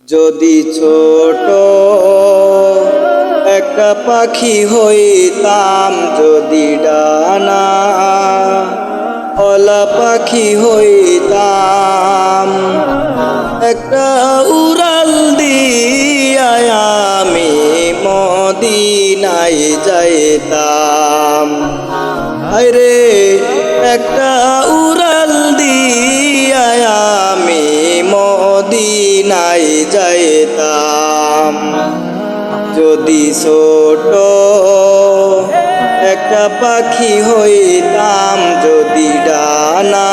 যদি ছোট একটা পাখি হইতাম, যদি ডানা ওলা পাখি হইতাম, একটা উড়াল দিয়া আমি মদিনায় যাইতাম। আরে একটা উড়াল দিয়া আমি মদিনায় যাইতাম। যদি ছোট একটা পাখি হইতাম, যদি ডানা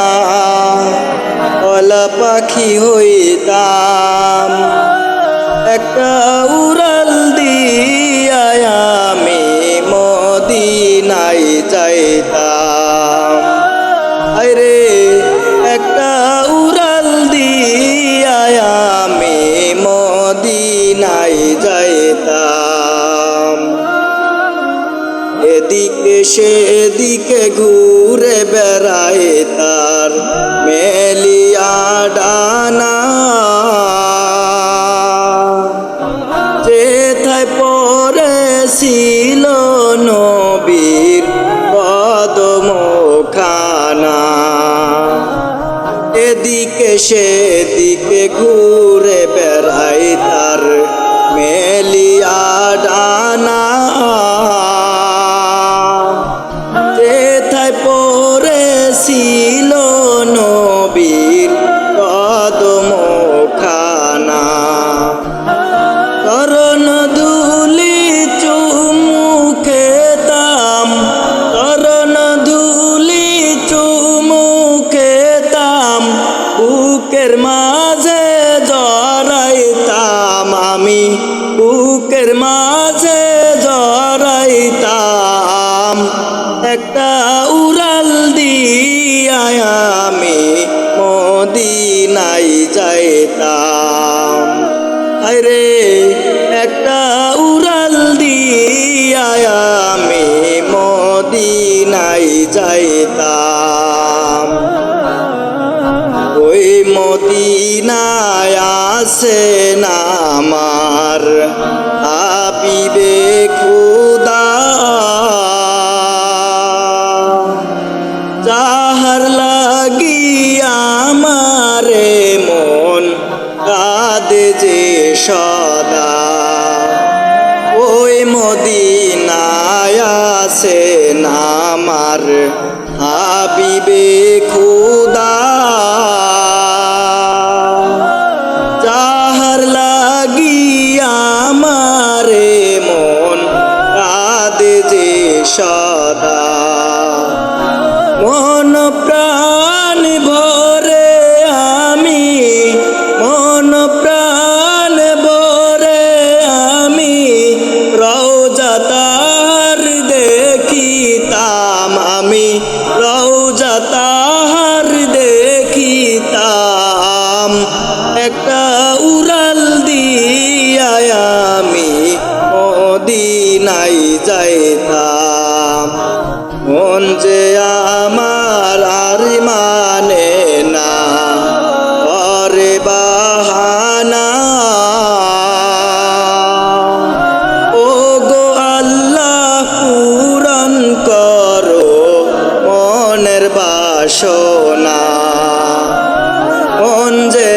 ওলা পাখি হইতাম, একটা উড়াল দিয়া আমি মদিনায় যাইতাম। আরে একটা উড়াল দিয়া আমি মদিনায় যাইতাম। এদিকে সেদিকে ঘুরে বেড়ায় তার মেলিয়া ডানা, যেথায় পড়েছিল নবীর কদমখানা। এদিকে সেদিকে ঘুরে বেড়ায় তার মেলিয়া ডানা, যেথায় পড়েছিল নবীর কদমখানা। চরণ ধুলি চুমু খেতাম, চরণ ধুলি চুমু খেতাম, বুকের মাঝে জড়াইতাম আমি, বুকের মাঝে জড়াইতাম। একটা উড়াল দিয়া আমি মদিনায় যাইতাম। আরে একটা উড়াল দিয়া আমি মদিনায় যাইতাম। ওই মদিনায় আছেন আমার হাবিবে খুদা, যাহার লাগিয়া আমারে মন কাঁদে যে সদা। ওই মদিনায় আছেন আমার হাবিবে খুদা, যাহার লাগিয়া আমারে মন কাঁদে যে সদা। মন প্রাণ ভরে আমি, মন প্রাণ ভরে আমি রওজা তার দেখিতাম, আমি রওজা তার দেখিতাম। একটা উড়াল দিয়া আমি মদিনায় যাইতাম। মন যে আমার আর মানে না করে বাহানা, ও গো আল্লাহ পূরণ করো মনের বাসনা। মন যে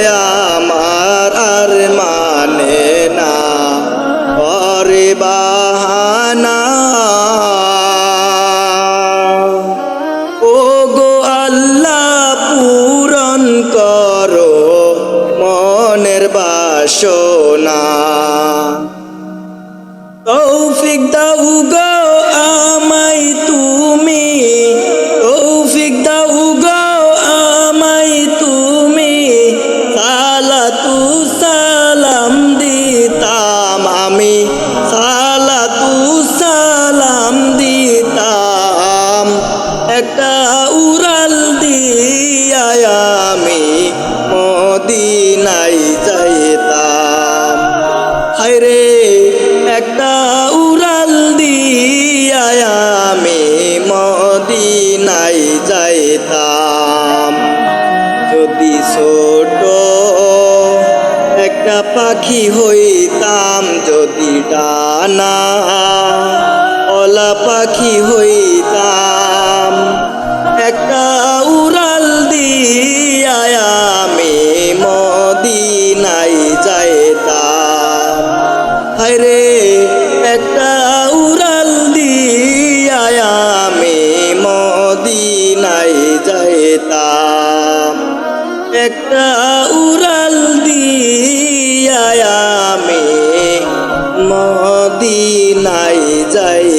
আমার আর মানে না করে বাহানা, ও গো আল্লাহ পূরণ করো মনের বাসনা। তৌফিক দাও গো আমায় তুমি, তৌফিক দাও গো আমায় তুমি, সালাতু সালাম দিতাম আমি, সালাতু সালাম দিতাম। একটা উড়াল দিয়া আমি মদিনায় যাইতাম। হায়রে একটা উড়াল দিয়া আমি মদিনায় যাইতাম। যদি ছোট একটা পাখি পাখি হইতাম যদি ডানা ওলা পাখি হইতাম একটা উড়াল দিয়া আমি মদিনায় যাইতাম হায়রে একটা উড়াল দিয়া আমি মদিনায় যাইতাম একটা উড়াল দিয়া আমি মদিনায় যাই